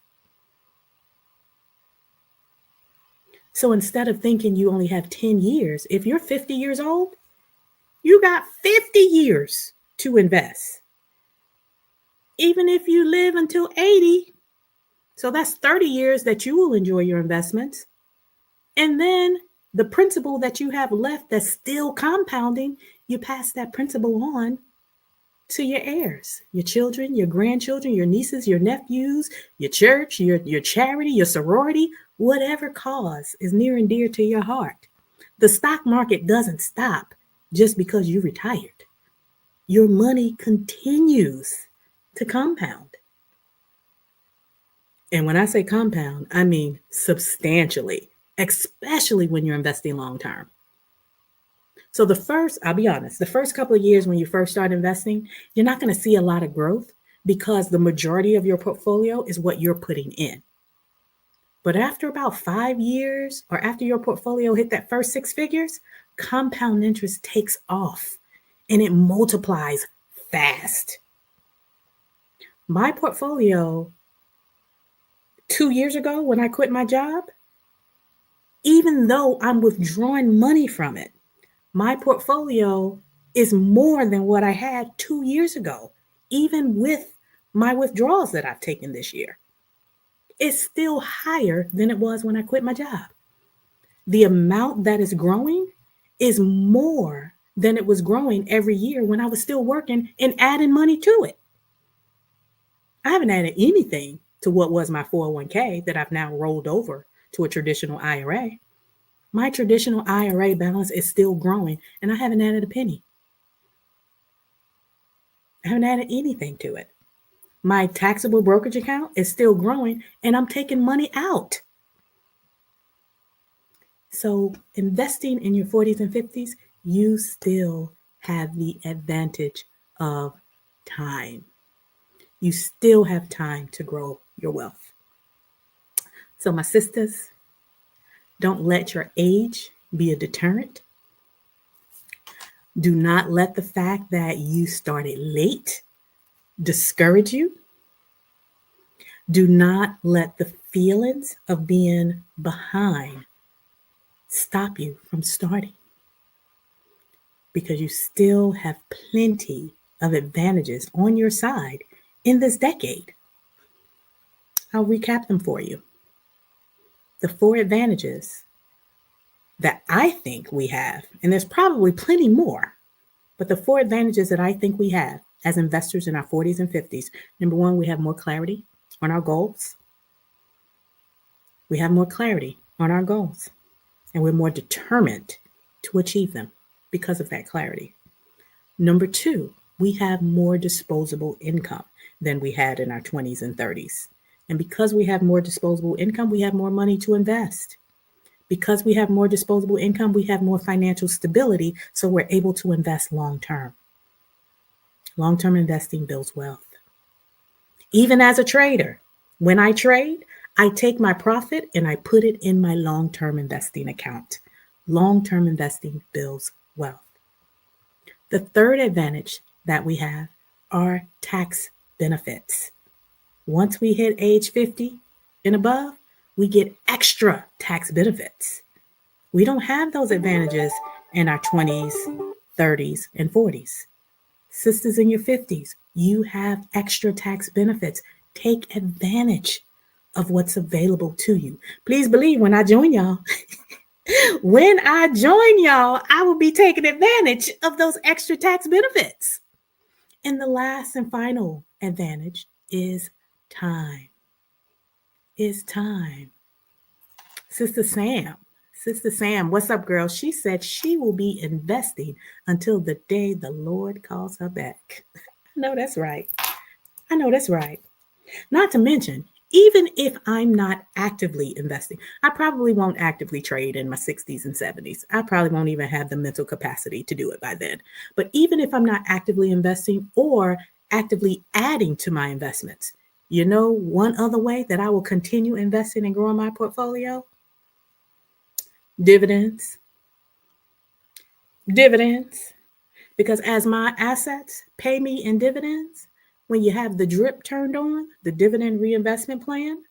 So instead of thinking you only have 10 years, if you're 50 years old, you got 50 years to invest. Even if you live until 80, so that's 30 years that you will enjoy your investments. And then the principal that you have left that's still compounding, you pass that principal on to your heirs, your children, your grandchildren, your nieces, your nephews, your church, your charity, your sorority, whatever cause is near and dear to your heart. The stock market doesn't stop just because you retired. Your money continues to compound. And when I say compound, I mean substantially, especially when you're investing long term. So I'll be honest, the first couple of years when you first start investing, you're not going to see a lot of growth because the majority of your portfolio is what you're putting in. But after about 5 years or after your portfolio hit that first 6 figures, compound interest takes off and it multiplies fast. My portfolio 2 years ago when I quit my job, even though I'm withdrawing money from it, my portfolio is more than what I had 2 years ago, even with my withdrawals that I've taken this year. It's still higher than it was when I quit my job. The amount that is growing is more than it was growing every year when I was still working and adding money to it. I haven't added anything to what was my 401k that I've now rolled over to a traditional IRA. My traditional IRA balance is still growing, and I haven't added a penny. I haven't added anything to it. My taxable brokerage account is still growing, and I'm taking money out. So, investing in your 40s and 50s, you still have the advantage of time. You still have time to grow your wealth. So, my sisters, don't let your age be a deterrent. Do not let the fact that you started late discourage you. Do not let the feelings of being behind stop you from starting, because you still have plenty of advantages on your side in this decade. I'll recap them for you. The 4 advantages that I think we have, and there's probably plenty more, but the 4 advantages that I think we have as investors in our 40s and 50s. Number 1, we have more clarity on our goals. We have more clarity on our goals, and we're more determined to achieve them because of that clarity. Number 2, we have more disposable income than we had in our 20s and 30s. And because we have more disposable income, we have more money to invest. Because we have more disposable income, we have more financial stability, so we're able to invest long term. Long term investing builds wealth. Even as a trader, when I trade, I take my profit and I put it in my long term investing account. Long term investing builds wealth. The third advantage that we have are tax benefits. Once we hit age 50 and above, we get extra tax benefits. We don't have those advantages in our 20s, 30s, and 40s. Sisters in your 50s, you have extra tax benefits. Take advantage of what's available to you. Please believe when I join y'all, I will be taking advantage of those extra tax benefits. And the last and final advantage is time. Sister Sam, what's up, girl? She said she will be investing until the day the Lord calls her back. I know that's right. Not to mention, even if I'm not actively investing, I probably won't actively trade in my 60s and 70s. I probably won't even have the mental capacity to do it by then. But even if I'm not actively investing or actively adding to my investments, you know, one other way that I will continue investing and growing my portfolio? Dividends. Because as my assets pay me in dividends, when you have the drip turned on, the dividend reinvestment plan,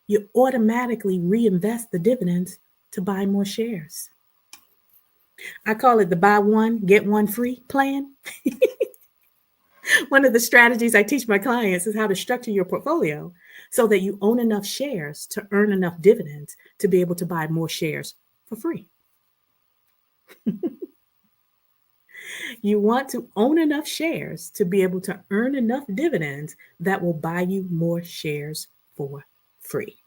you automatically reinvest the dividends to buy more shares. I call it the buy one, get one free plan. One of the strategies I teach my clients is how to structure your portfolio so that you own enough shares to earn enough dividends to be able to buy more shares for free. You want to own enough shares to be able to earn enough dividends that will buy you more shares for free.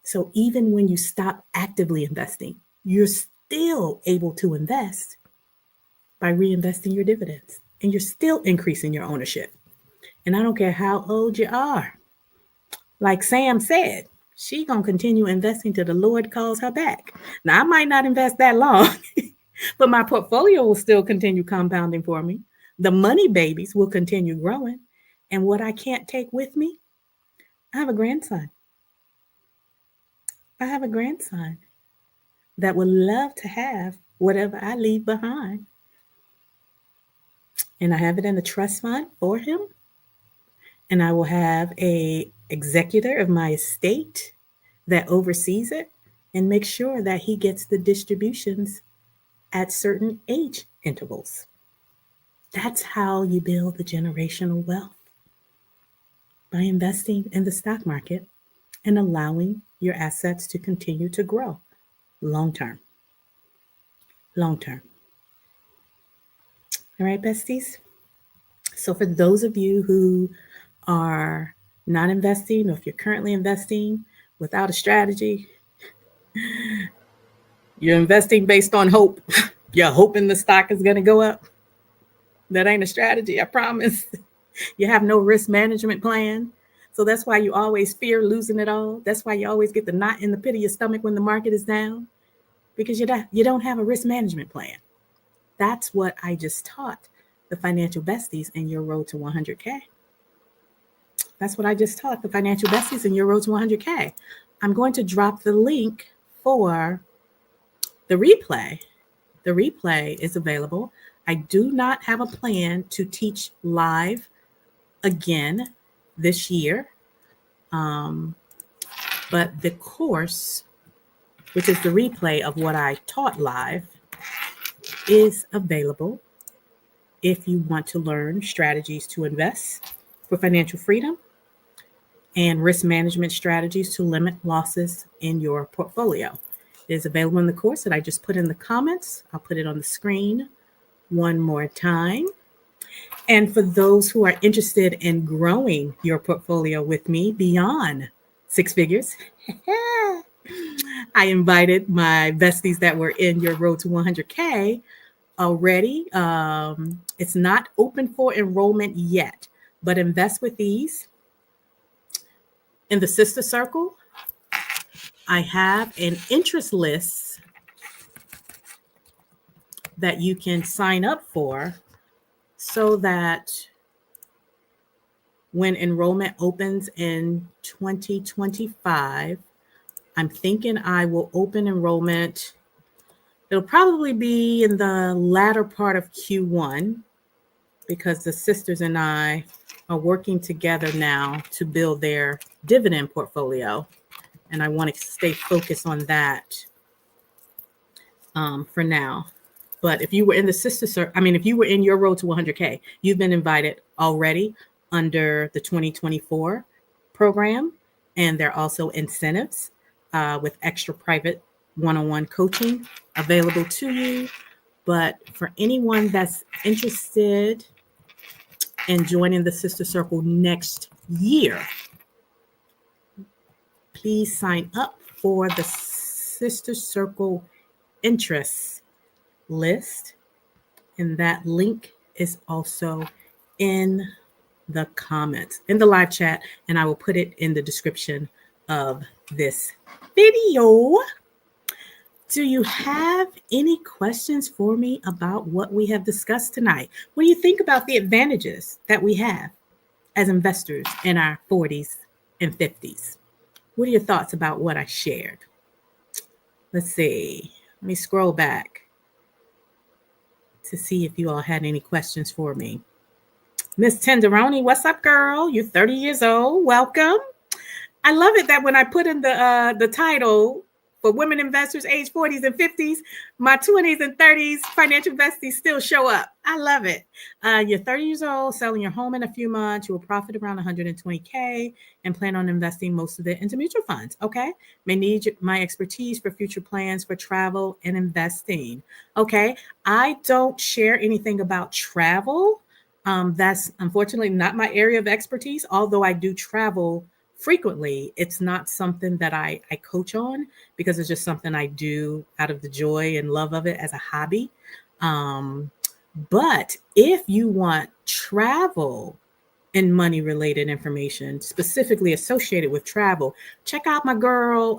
So even when you stop actively investing, you're still able to invest by reinvesting your dividends, and you're still increasing your ownership. And I don't care how old you are. Like Sam said, she's going to continue investing till the Lord calls her back. Now, I might not invest that long, but my portfolio will still continue compounding for me. The money babies will continue growing. And what I can't take with me, I have a grandson. That would love to have whatever I leave behind. And I have it in a trust fund for him. and I will have a executor of my estate that oversees it and makes sure that he gets the distributions at certain age intervals. That's how you build the generational wealth, by investing in the stock market and allowing your assets to continue to grow long term. Long term. All right, besties. So, for those of you who are not investing, or if you're currently investing without a strategy, you're investing based on hope. You're hoping the stock is going to go up. That ain't a strategy, I promise. You have no risk management plan. So that's why you always fear losing it all. That's why you always get the knot in the pit of your stomach when the market is down, because you don't have a risk management plan. That's what I just taught the financial besties in your road to 100K. That's what I just taught the financial besties in your road to 100K. I'm going to drop the link for the replay. The replay is available. I do not have a plan to teach live again this year. But the course, which is the replay of what I taught live, is available if you want to learn strategies to invest for financial freedom and risk management strategies to limit losses in your portfolio. It is available in the course that I just put in the comments. I'll put it on the screen one more time. And for those who are interested in growing your portfolio with me beyond six figures, I invited my besties that were in your road to 100K already. It's not open for enrollment yet, but invest with ease. In the Sista Circle, I have an interest list that you can sign up for, so that when enrollment opens in 2025, I'm thinking I will open enrollment. It'll probably be in the latter part of Q1, because the sisters and I are working together now to build their dividend portfolio. And I want to stay focused on that for now. But if you were in the if you were in your road to 100K, you've been invited already under the 2024 program. And there are also incentives with extra private one-on-one coaching available to you. But for anyone that's interested in joining the Sista Circle next year, please sign up for the Sista Circle interest list. And that link is also in the comments, in the live chat, and I will put it in the description of this video. Do you have any questions for me about what we have discussed tonight? What do you think about the advantages that we have as investors in our 40s and 50s? What are your thoughts about what I shared? Let's see. Let me scroll back to see if you all had any questions for me. Miss Tenderoni, what's up, girl? You're 30 years old. Welcome. I love it that when I put in the title for women investors age 40s and 50s, my 20s and 30s financial besties still show up. I love it. You're 30 years old, selling your home in a few months. You will profit around 120K and plan on investing most of it into mutual funds. Okay. May need my expertise for future plans for travel and investing. Okay. I don't share anything about travel. That's unfortunately not my area of expertise, although I do travel frequently. It's not something that I coach on, because it's just something I do out of the joy and love of it as a hobby. But if you want travel and money related information specifically associated with travel, check out my girl,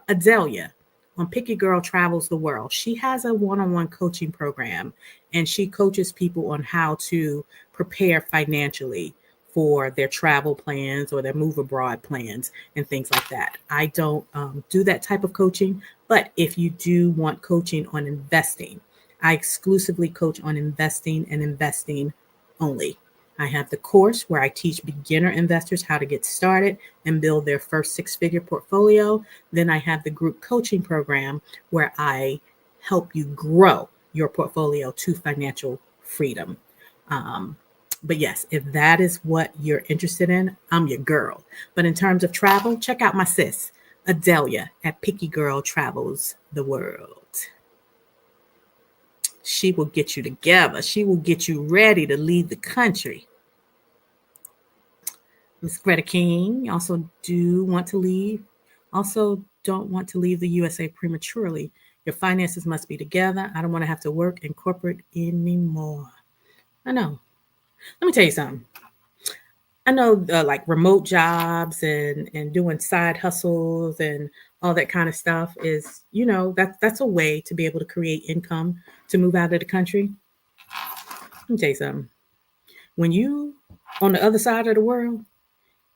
Adelia, on Picky Girl Travels the World. She has a one-on-one coaching program, and she coaches people on how to prepare financially for their travel plans or their move abroad plans and things like that. I don't do that type of coaching, but if you do want coaching on investing, I exclusively coach on investing and investing only. I have the course where I teach beginner investors how to get started and build their first six-figure portfolio. Then I have the group coaching program where I help you grow your portfolio to financial freedom. Um, but yes, if that is what you're interested in, I'm your girl. But in terms of travel, check out my sis, Adelia, at Picky Girl Travels the World. She will get you together. She will get you ready to leave the country. Miss Greta King also do want to leave. Also, don't want to leave the USA prematurely. Your finances must be together. I don't want to have to work in corporate anymore. I know. Let me tell you something. I know like remote jobs and doing side hustles and all that kind of stuff is, that's a way to be able to create income to move out of the country. Let me tell you something. When you on the other side of the world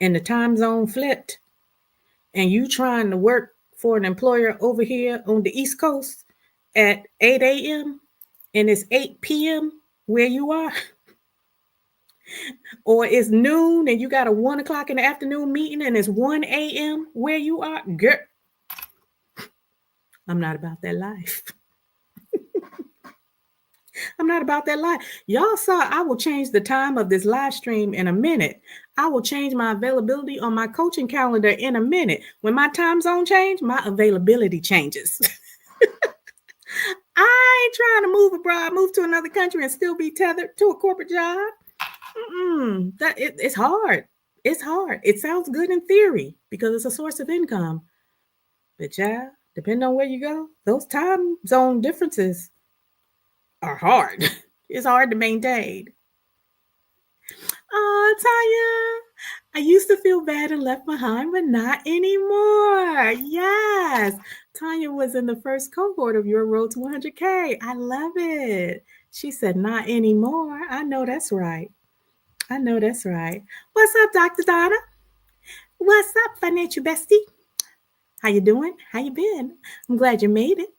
and the time zone flipped and you trying to work for an employer over here on the East Coast at 8 a.m. and it's 8 p.m. where you are, or it's noon and you got a 1 o'clock in the afternoon meeting and it's 1 a.m. where you are, girl, I'm not about that life. I'm not about that life. Y'all saw I will change the time of this live stream in a minute. I will change my availability on my coaching calendar in a minute. When my time zone change, my availability changes. I ain't trying to move abroad, move to another country and still be tethered to a corporate job. It's hard. It's hard. It sounds good in theory because it's a source of income. But yeah, depending on where you go, those time zone differences are hard. It's hard to maintain. Oh, Tanya, I used to feel bad and left behind, but not anymore. Yes. Tanya was in the first cohort of your road to 100K. I love it. She said, not anymore. I know that's right. I know that's right. What's up, Dr. Donna? What's up, financial bestie? How you doing? How you been? I'm glad you made it.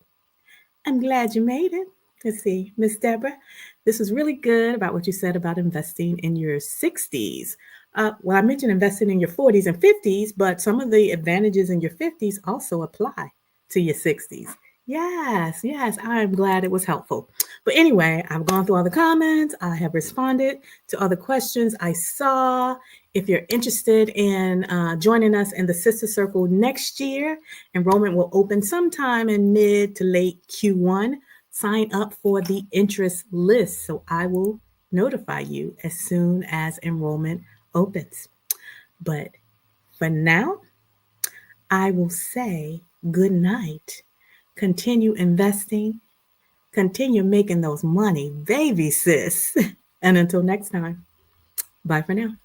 I'm glad you made it. Let's see, Miss Deborah, this was really good about what you said about investing in your 60s. Well, I mentioned investing in your 40s and 50s, but some of the advantages in your 50s also apply to your 60s. Yes, yes, I'm glad it was helpful. But anyway, I've gone through all the comments. I have responded to other questions I saw. If you're interested in joining us in the Sister Circle next year, enrollment will open sometime in mid to late Q1. Sign up for the interest list so I will notify you as soon as enrollment opens. But for now, I will say good night. Continue investing. Continue making those money, baby sis. And until next time, bye for now.